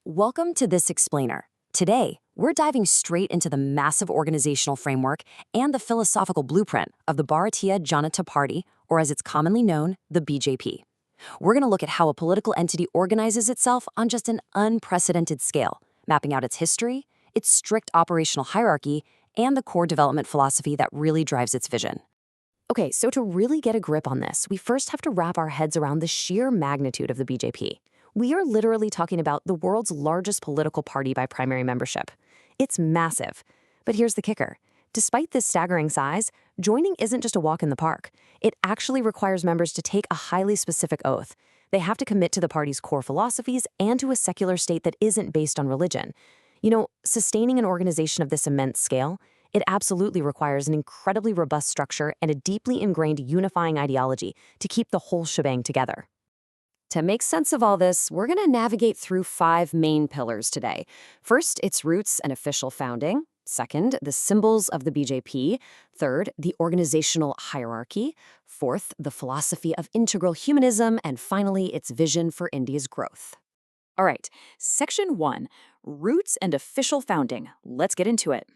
Welcome to This Explainer. Today, we're diving straight into the massive organizational framework and the philosophical blueprint of the Bharatiya Janata Party, or as it's commonly known, the BJP. We're going to look at how a political entity organizes itself on just an unprecedented scale, mapping out its history, its strict operational hierarchy, and the core development philosophy that really drives its vision. Okay, so to really get a grip on this, we first have to wrap our heads around the sheer magnitude of the BJP. We are literally talking about the world's largest political party by primary membership. It's massive. But here's the kicker. Despite this staggering size, joining isn't just a walk in the park. It actually requires members to take a highly specific oath. They have to commit to the party's core philosophies and to a secular state that isn't based on religion. Sustaining an organization of this immense scale, it absolutely requires an incredibly robust structure and a deeply ingrained unifying ideology to keep the whole shebang together. To make sense of all this, we're going to navigate through 5 main pillars today. First, its roots and official founding. Second, the symbols of the BJP. Third, the organizational hierarchy. Fourth, the philosophy of integral humanism. And finally, its vision for India's growth. All right, Section 1, Roots and Official Founding. Let's get into it.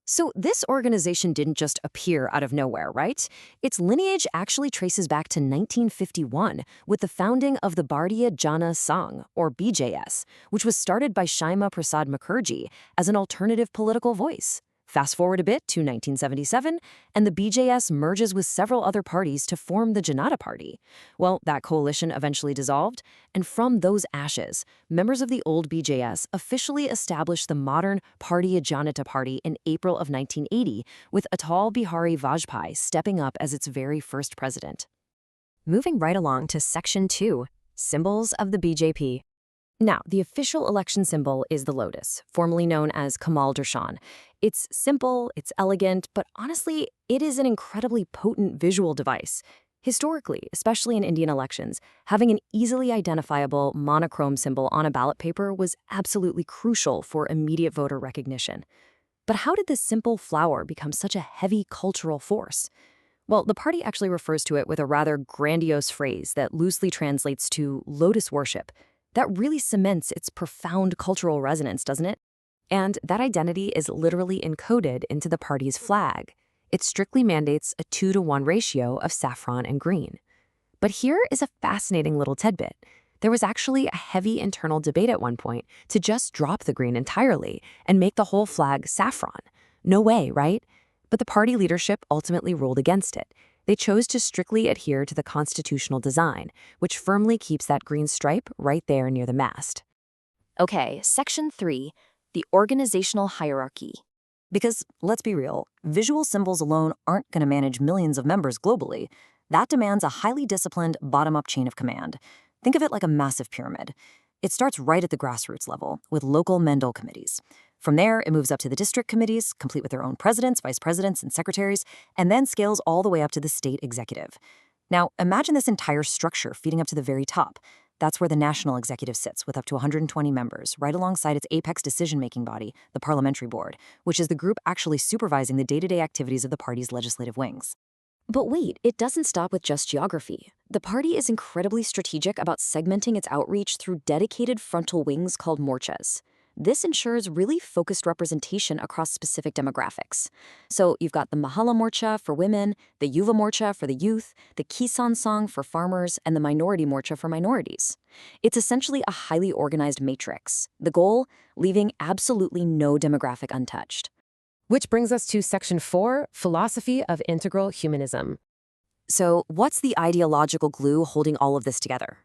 So this organization didn't just appear out of nowhere, right? Its lineage actually traces back to 1951 with the founding of the Bharatiya Jana Sangh, or BJS, which was started by Shyama Prasad Mukherjee as an alternative political voice. Fast forward a bit to 1977, and the BJS merges with several other parties to form the Janata Party. Well, that coalition eventually dissolved, and from those ashes, members of the old BJS officially established the modern Bharatiya Janata Party in April of 1980, with Atal Bihari Vajpayee stepping up as its very first president. Moving right along to Section 2, Symbols of the BJP. Now, the official election symbol is the lotus, formerly known as Kamal Darshan. It's simple, it's elegant, but honestly, it is an incredibly potent visual device. Historically, especially in Indian elections, having an easily identifiable monochrome symbol on a ballot paper was absolutely crucial for immediate voter recognition. But how did this simple flower become such a heavy cultural force? Well, the party actually refers to it with a rather grandiose phrase that loosely translates to lotus worship. That really cements its profound cultural resonance, doesn't it? And that identity is literally encoded into the party's flag. It strictly mandates a 2-to-1 ratio of saffron and green. But here is a fascinating little tidbit. There was actually a heavy internal debate at one point to just drop the green entirely and make the whole flag saffron. No way, right? But the party leadership ultimately ruled against it. They chose to strictly adhere to the constitutional design, which firmly keeps that green stripe right there near the mast. Okay, Section 3, the organizational hierarchy. Because, let's be real, visual symbols alone aren't going to manage millions of members globally. That demands a highly disciplined, bottom-up chain of command. Think of it like a massive pyramid. It starts right at the grassroots level, with local Mandal committees. From there, it moves up to the district committees, complete with their own presidents, vice presidents, and secretaries, and then scales all the way up to the state executive. Now, imagine this entire structure feeding up to the very top. That's where the national executive sits, with up to 120 members, right alongside its apex decision-making body, the parliamentary board, which is the group actually supervising the day-to-day activities of the party's legislative wings. But wait, it doesn't stop with just geography. The party is incredibly strategic about segmenting its outreach through dedicated frontal wings called morchas. This ensures really focused representation across specific demographics. So you've got the Mahalla Morcha for women, the Yuva Morcha for the youth, the Kisan Sangh for farmers, and the Minority Morcha for minorities. It's essentially a highly organized matrix. The goal? Leaving absolutely no demographic untouched. Which brings us to Section 4, Philosophy of Integral Humanism. So what's the ideological glue holding all of this together?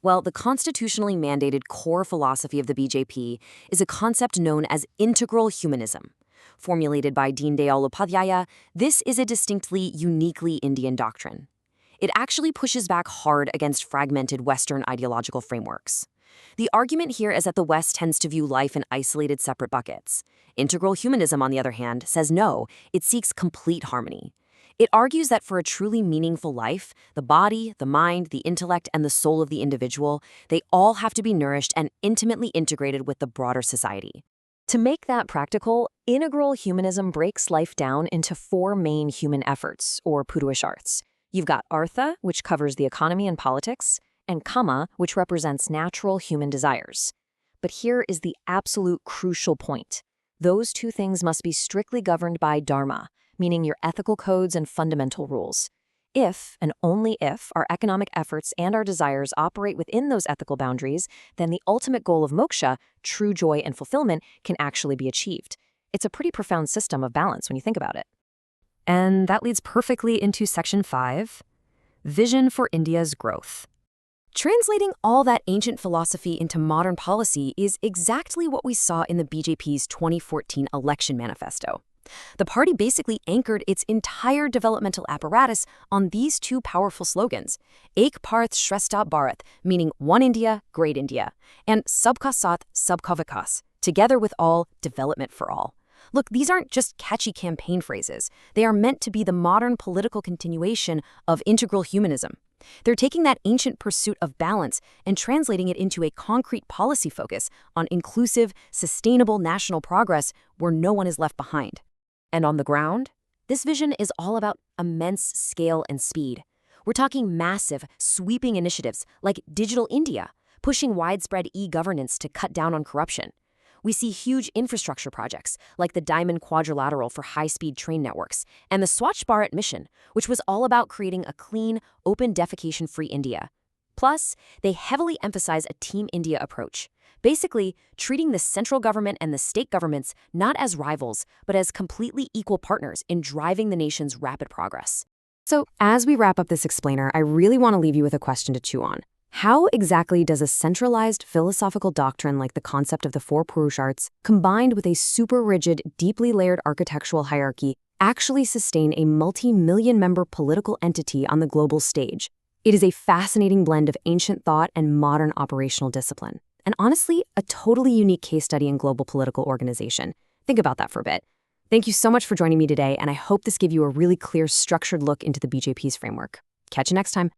Well, the constitutionally mandated core philosophy of the BJP is a concept known as integral humanism. Formulated by Deen Dayal Upadhyaya, this is a distinctly, uniquely Indian doctrine. It actually pushes back hard against fragmented Western ideological frameworks. The argument here is that the West tends to view life in isolated, separate buckets. Integral humanism, on the other hand, says no, it seeks complete harmony. It argues that for a truly meaningful life, the body, the mind, the intellect, and the soul of the individual, they all have to be nourished and intimately integrated with the broader society. To make that practical, integral humanism breaks life down into 4 main human efforts, or Puruisharths. You've got Artha, which covers the economy and politics, and Kama, which represents natural human desires. But here is the absolute crucial point. Those two things must be strictly governed by dharma, meaning your ethical codes and fundamental rules. If, and only if, our economic efforts and our desires operate within those ethical boundaries, then the ultimate goal of moksha, true joy and fulfillment, can actually be achieved. It's a pretty profound system of balance when you think about it. And that leads perfectly into Section 5, Vision for India's Growth. Translating all that ancient philosophy into modern policy is exactly what we saw in the BJP's 2014 election manifesto. The party basically anchored its entire developmental apparatus on these two powerful slogans, Ek Bharat Shrestha Bharat, meaning One India, Great India, and Sabka Saath, Sabka Vikas, together with all, development for all. Look, these aren't just catchy campaign phrases. They are meant to be the modern political continuation of integral humanism. They're taking that ancient pursuit of balance and translating it into a concrete policy focus on inclusive, sustainable national progress where no one is left behind. And on the ground, this vision is all about immense scale and speed. We're talking massive, sweeping initiatives like Digital India, pushing widespread e-governance to cut down on corruption. We see huge infrastructure projects like the Diamond Quadrilateral for high-speed train networks and the Swachh Bharat mission, which was all about creating a clean, open, defecation-free India. Plus, they heavily emphasize a Team India approach, basically treating the central government and the state governments not as rivals, but as completely equal partners in driving the nation's rapid progress. So, as we wrap up this explainer, I really want to leave you with a question to chew on. How exactly does a centralized philosophical doctrine like the concept of the four Purusharthas, combined with a super-rigid, deeply layered architectural hierarchy, actually sustain a multi-million-member political entity on the global stage? It is a fascinating blend of ancient thought and modern operational discipline. And honestly, a totally unique case study in global political organization. Think about that for a bit. Thank you so much for joining me today, and I hope this gave you a really clear, structured look into the BJP's framework. Catch you next time.